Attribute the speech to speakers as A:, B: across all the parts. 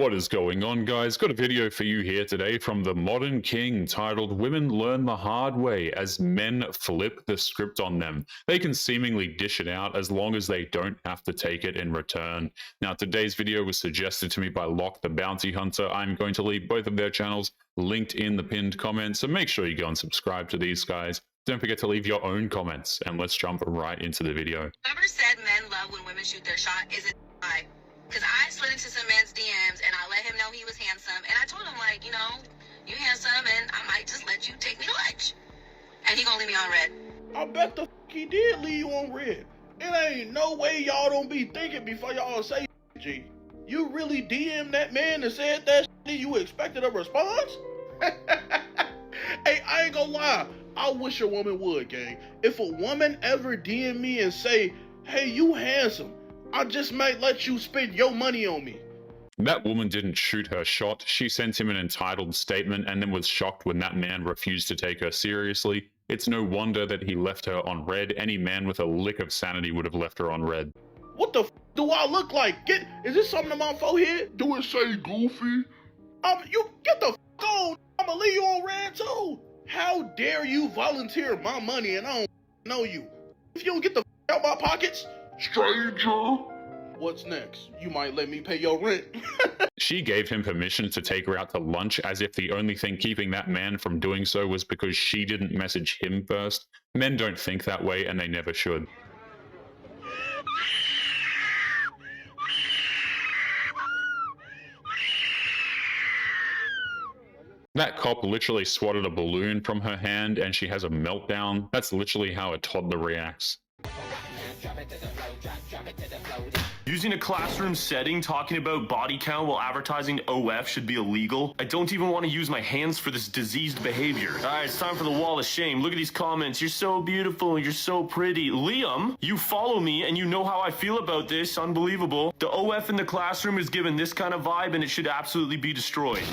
A: What is going on, guys? Got a video for you here today from the Modern King titled Women Learn the Hard Way as Men Flip the Script on Them. They can seemingly dish it out as long as they don't have to take it in return. Now, today's video was suggested to me by Locke the Bounty Hunter. I'm going to leave both of their channels linked in the pinned comment, so make sure you go and subscribe to these guys. Don't forget to leave your own comments, and let's jump right into the video.
B: Whoever said men love when women shoot their shot is a lie. Because I slid into some man's DMs and I let him know he was handsome. And I told him, like, you know, you handsome and I might just let you take me to lunch. And he gonna leave me on red.
C: I bet the he did leave you on red. It ain't no way y'all don't be thinking before y'all say G. You really DM'd that man and said that and you expected a response? Hey, I ain't gonna lie. I wish a woman would, gang. If a woman ever DM me and say, hey, you handsome, I just might let you spend your money on me.
A: That woman didn't shoot her shot. She sent him an entitled statement and then was shocked when that man refused to take her seriously. It's no wonder that he left her on red. Any man with a lick of sanity would have left her on red.
C: What the f do I look like? Is this something on my forehead? Do it say goofy? You get the f on. I'ma leave you on red too. How dare you volunteer my money and I don't know you? If you don't get the f out my pockets, stranger. What's next? You might let me pay your rent.
A: She gave him permission to take her out to lunch as if the only thing keeping that man from doing so was because she didn't message him first. Men don't think that way and they never should. That cop literally swatted a balloon from her hand and she has a meltdown. That's literally how a toddler reacts.
D: Using a classroom setting talking about body count while advertising OF should be illegal. I don't even want to use my hands for this diseased behavior. Alright, it's time for the wall of shame. Look at these comments. You're so beautiful. You're so pretty. Liam, you follow me and you know how I feel about this. Unbelievable. The OF in the classroom is given this kind of vibe and it should absolutely be destroyed.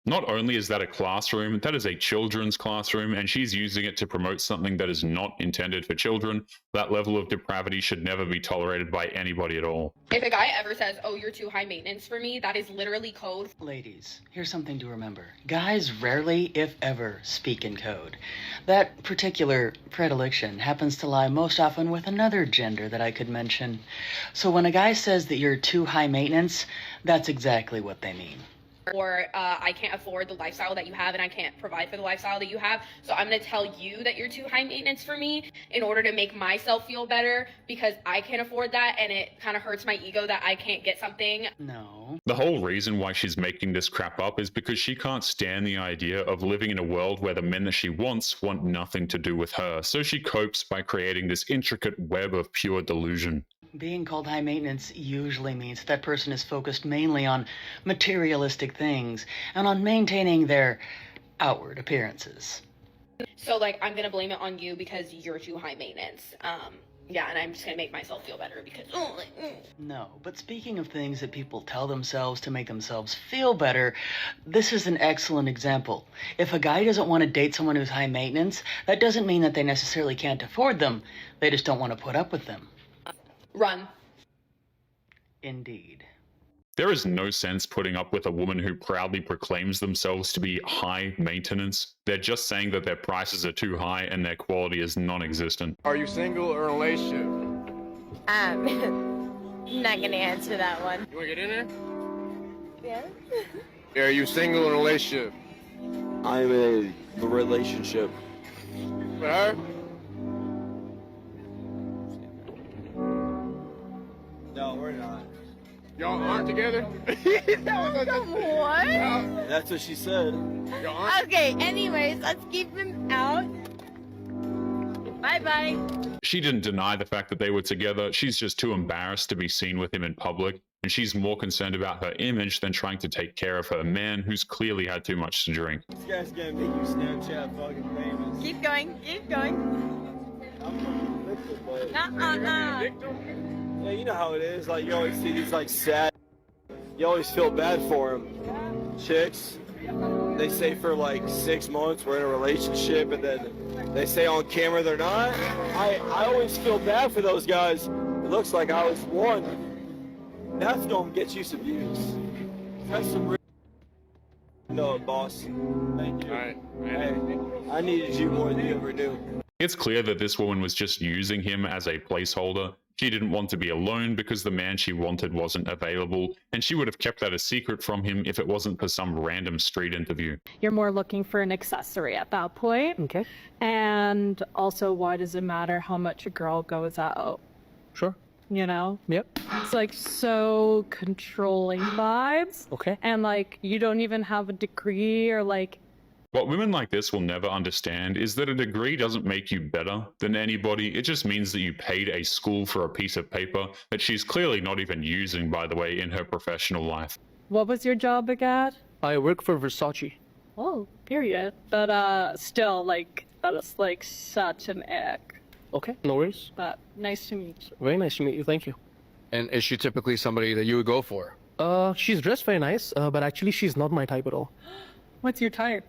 A: Not only is that a classroom, that is a children's classroom, and she's using it to promote something that is not intended for children. That level of depravity should never be tolerated by anybody at all.
E: If a guy ever says, oh, you're too high maintenance for me, that is literally code.
F: Ladies, here's something to remember. Guys rarely, if ever, speak in code. That particular predilection happens to lie most often with another gender that I could mention. So when a guy says that you're too high maintenance, that's exactly what they mean.
E: Or I can't afford the lifestyle that you have and I can't provide for the lifestyle that you have. So I'm going to tell you that you're too high maintenance for me in order to make myself feel better because I can't afford that and it kind of hurts my ego that I can't get something.
F: No.
A: The whole reason why she's making this crap up is because she can't stand the idea of living in a world where the men that she wants want nothing to do with her. So she copes by creating this intricate web of pure delusion.
F: Being called high maintenance usually means that person is focused mainly on materialistic things and on maintaining their outward appearances.
E: So like I'm going to blame it on you because you're too high maintenance. Yeah, and I'm just going to make myself feel better because
F: No, but speaking of things that people tell themselves to make themselves feel better, this is an excellent example. If a guy doesn't want to date someone who's high maintenance, that doesn't mean that they necessarily can't afford them. They just don't want to put up with them.
E: Run.
F: Indeed.
A: There is no sense putting up with a woman who proudly proclaims themselves to be high maintenance. They're just saying that their prices are too high and their quality is non-existent.
G: Are you single or in a relationship?
H: Not gonna answer that one.
G: You wanna get in there?
H: Yeah.
G: Are you single or in a relationship?
I: I'm in a relationship.
G: With her?
I: No, we're not.
G: Y'all aren't together?
H: What?
I: That's what she said.
G: Y'all aren't?
H: Okay, anyways, let's keep him out. Bye-bye.
A: She didn't deny the fact that they were together. She's just too embarrassed to be seen with him in public, and she's more concerned about her image than trying to take care of her man who's clearly had too much to drink.
I: This guy's gonna make you Snapchat fucking famous.
H: Keep going, keep going.
I: I'm fucking victim, but...
H: Nuh-uh.
I: Yeah, you know how it is. Like, you always see these, like, sad... You always feel bad for them. Chicks, they say for, like, 6 months we're in a relationship, and then they say on camera they're not. I always feel bad for those guys. It looks like I was one. That's gonna get you some views. That's some real. No, boss. Thank you.
G: All right.
I: Hey, I needed you more than you ever knew.
A: It's clear that this woman was just using him as a placeholder. She didn't want to be alone because the man she wanted wasn't available, and she would have kept that a secret from him if it wasn't for some random street interview.
J: You're more looking for an accessory at that point.
K: Okay.
J: And also, why does it matter how much a girl goes out?
K: Sure.
J: You know?
K: Yep.
J: It's like so controlling vibes.
K: Okay.
J: And like, you don't even have a degree or like.
A: What women like this will never understand is that a degree doesn't make you better than anybody. It just means that you paid a school for a piece of paper that she's clearly not even using, by the way, in her professional life.
J: What was your job again?
K: I work for Versace.
J: Oh, period. But still, like, that is like such an ick.
K: Okay, no worries.
J: But nice to meet you.
K: Very nice to meet you. Thank you.
G: And is she typically somebody that you would go for?
K: She's dressed very nice, but actually she's not my type at all.
J: What's your type?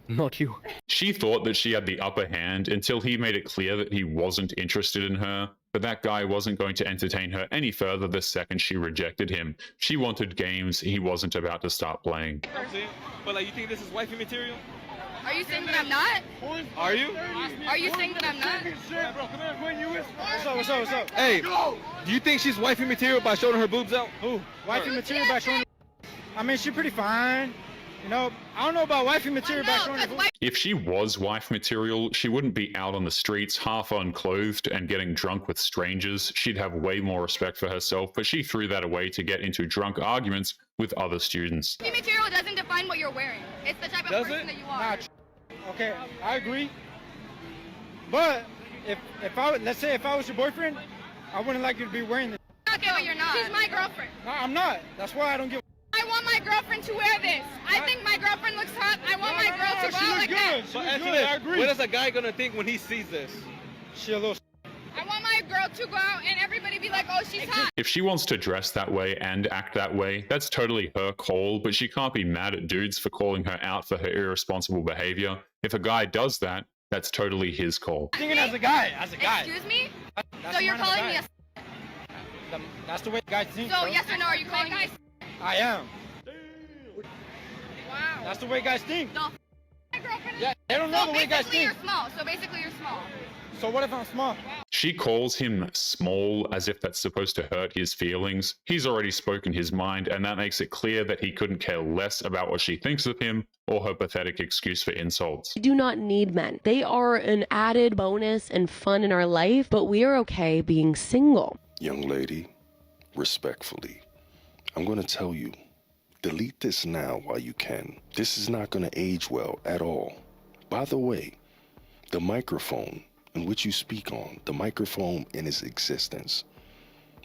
K: Not you.
A: She thought that she had the upper hand until he made it clear that he wasn't interested in her, but that guy wasn't going to entertain her any further the second she rejected him. She wanted games he wasn't about to start playing.
I: But like, you think this is wifey material?
E: Are you saying that I'm not?
I: Are you?
E: Are you saying that I'm not?
I: What's up? Hey, do you think she's wifey material by showing her boobs out?
L: Who? Wifey material by showing. I mean, she's pretty fine. You know, I don't know about wifey material by showing her boobs.
A: If she was wife material, she wouldn't be out on the streets half unclothed and getting drunk with strangers. She'd have way more respect for herself, but she threw that away to get into drunk arguments with other students.
E: Wifey material doesn't define what you're wearing. It's the type of person that you are.
L: Okay, I agree. But let's say if I was your boyfriend, I wouldn't like you to be wearing this.
E: Okay, well, you're not. She's my girlfriend.
L: No, I'm not. That's why I don't give.
E: I want my girlfriend to wear this. I think my girlfriend looks hot. I want my girl to go out like that.
L: She looks good. I agree.
I: What is a guy gonna think when he sees this?
L: She a little.
E: I want my girl to go out and everybody be like, oh, she's hot.
A: If she wants to dress that way and act that way, that's totally her call, but she can't be mad at dudes for calling her out for her irresponsible behavior. If a guy does that, that's totally his call.
L: Thinking as a guy.
E: Excuse me? So you're calling me a...
L: That's the way guys think.
E: So yes or no, are you calling me
L: I am.
E: Wow.
L: That's the way guys think.
E: My girlfriend...
L: Yeah, they don't know the way guys think.
E: So basically you're small.
L: So what if I'm small?
A: She calls him small as if that's supposed to hurt his feelings. He's already spoken his mind, and that makes it clear that he couldn't care less about what she thinks of him or her pathetic excuse for insults.
M: We do not need men. They are an added bonus and fun in our life, but we are okay being single.
N: Young lady, respectfully, I'm going to tell you, delete this now while you can. This is not going to age well at all. By the way, the microphone in which you speak on, the microphone in its existence,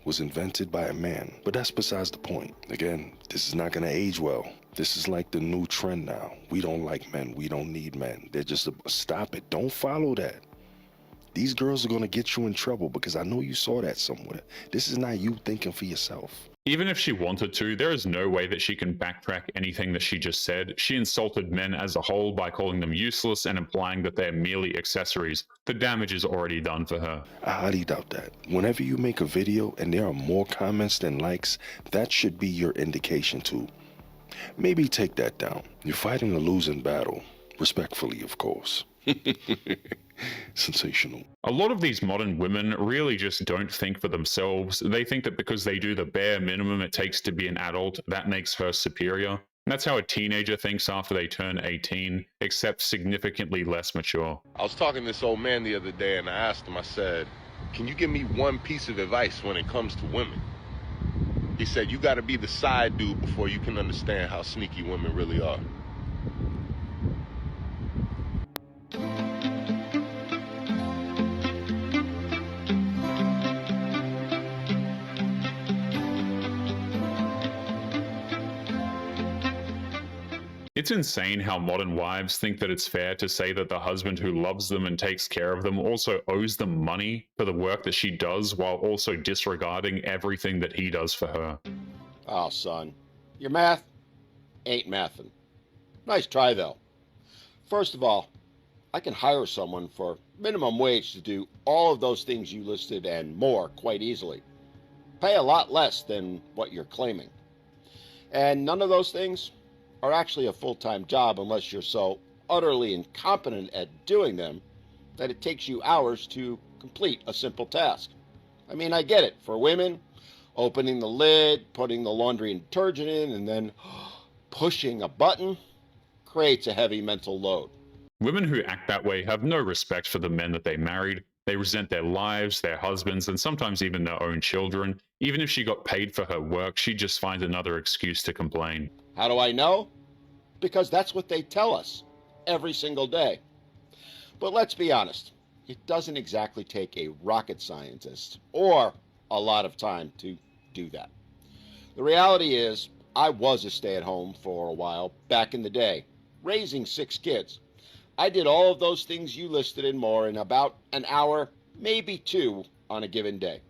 N: was invented by a man. But that's besides the point. Again, this is not going to age well. This is like the new trend now. We don't like men. We don't need men. They're just, stop it. Don't follow that. These girls are going to get you in trouble because I know you saw that somewhere. This is not you thinking for yourself.
A: Even if she wanted to, there is no way that she can backtrack anything that she just said. She insulted men as a whole by calling them useless and implying that they're merely accessories. The damage is already done for her.
N: I highly doubt that. Whenever you make a video and there are more comments than likes, that should be your indication to maybe take that down. You're fighting a losing battle. Respectfully, of course. Sensational.
A: A lot of these modern women really just don't think for themselves. They think that because they do the bare minimum it takes to be an adult, that makes her superior. That's how a teenager thinks after they turn 18, except significantly less mature.
O: I was talking to this old man the other day and I asked him, I said, can you give me one piece of advice when it comes to women? He said, you gotta be the side dude before you can understand how sneaky women really are.
A: It's insane how modern wives think that it's fair to say that the husband who loves them and takes care of them also owes them money for the work that she does while also disregarding everything that he does for her.
P: Oh, son, your math ain't mathin'. Nice try, though. First of all, I can hire someone for minimum wage to do all of those things you listed and more quite easily. Pay a lot less than what you're claiming. And none of those things are actually a full-time job unless you're so utterly incompetent at doing them that it takes you hours to complete a simple task. I mean, I get it. For women, opening the lid, putting the laundry and detergent in, and then pushing a button creates a heavy mental load.
A: Women who act that way have no respect for the men that they married. They resent their lives, their husbands, and sometimes even their own children. Even if she got paid for her work, she just finds another excuse to complain.
P: How do I know? Because that's what they tell us every single day. But let's be honest, it doesn't exactly take a rocket scientist or a lot of time to do that. The reality is, I was a stay-at-home for a while back in the day, raising 6 kids. I did all of those things you listed and more in about an hour, maybe 2 on a given day.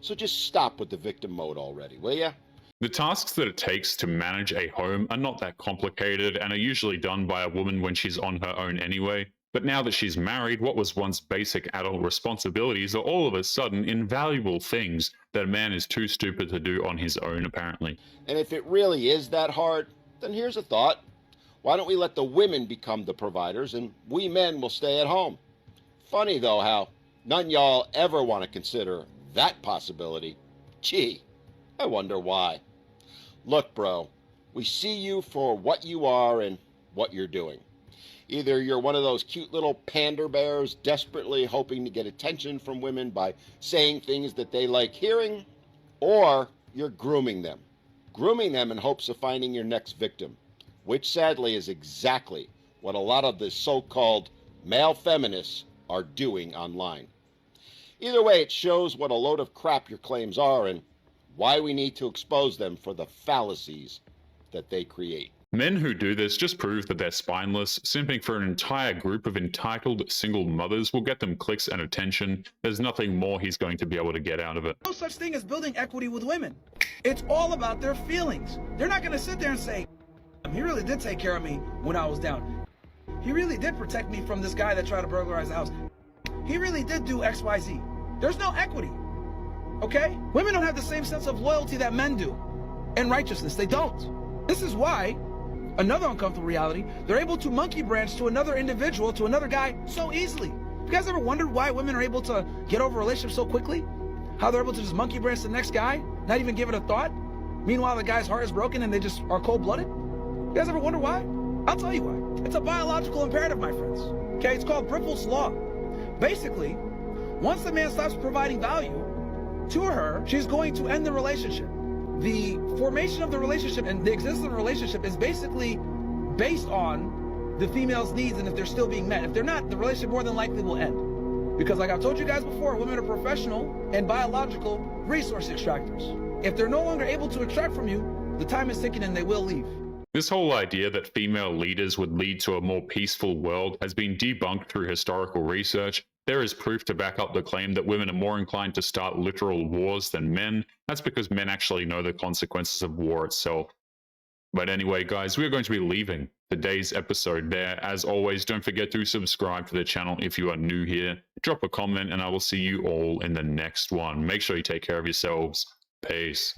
P: So just stop with the victim mode already, will ya?
A: The tasks that it takes to manage a home are not that complicated and are usually done by a woman when she's on her own anyway. But now that she's married, what was once basic adult responsibilities are all of a sudden invaluable things that a man is too stupid to do on his own, apparently.
P: And if it really is that hard, then here's a thought. Why don't we let the women become the providers and we men will stay at home? Funny though how none y'all ever want to consider that possibility. Gee, I wonder why. Look, bro, we see you for what you are and what you're doing. Either you're one of those cute little pander bears desperately hoping to get attention from women by saying things that they like hearing, or you're grooming them in hopes of finding your next victim, which sadly is exactly what a lot of the so-called male feminists are doing online. Either way, it shows what a load of crap your claims are and why we need to expose them for the fallacies that they create.
A: Men who do this just prove that they're spineless. Simping for an entire group of entitled single mothers will get them clicks and attention. There's nothing more he's going to be able to get out of it.
Q: No such thing as building equity with women. It's all about their feelings. They're not going to sit there and say, he really did take care of me when I was down. He really did protect me from this guy that tried to burglarize the house. He really did do X, Y, Z. There's no equity. Okay? Women don't have the same sense of loyalty that men do. And righteousness. They don't. This is why, another uncomfortable reality, they're able to monkey branch to another individual, to another guy, so easily. You guys ever wondered why women are able to get over a relationship so quickly? How they're able to just monkey branch to the next guy, not even give it a thought? Meanwhile, the guy's heart is broken and they just are cold-blooded? You guys ever wonder why? I'll tell you why. It's a biological imperative, my friends. Okay, it's called Bripple's Law. Basically, once the man stops providing value to her, she's going to end the relationship. The formation of the relationship and the existence of the relationship is basically based on the female's needs and if they're still being met. If they're not, the relationship more than likely will end. Because like I've told you guys before, women are professional and biological resource extractors. If they're no longer able to extract from you, the time is ticking and they will leave.
A: This whole idea that female leaders would lead to a more peaceful world has been debunked through historical research. There is proof to back up the claim that women are more inclined to start literal wars than men. That's because men actually know the consequences of war itself. But anyway, guys, we're going to be leaving today's episode there. As always, don't forget to subscribe to the channel if you are new here. Drop a comment and I will see you all in the next one. Make sure you take care of yourselves. Peace.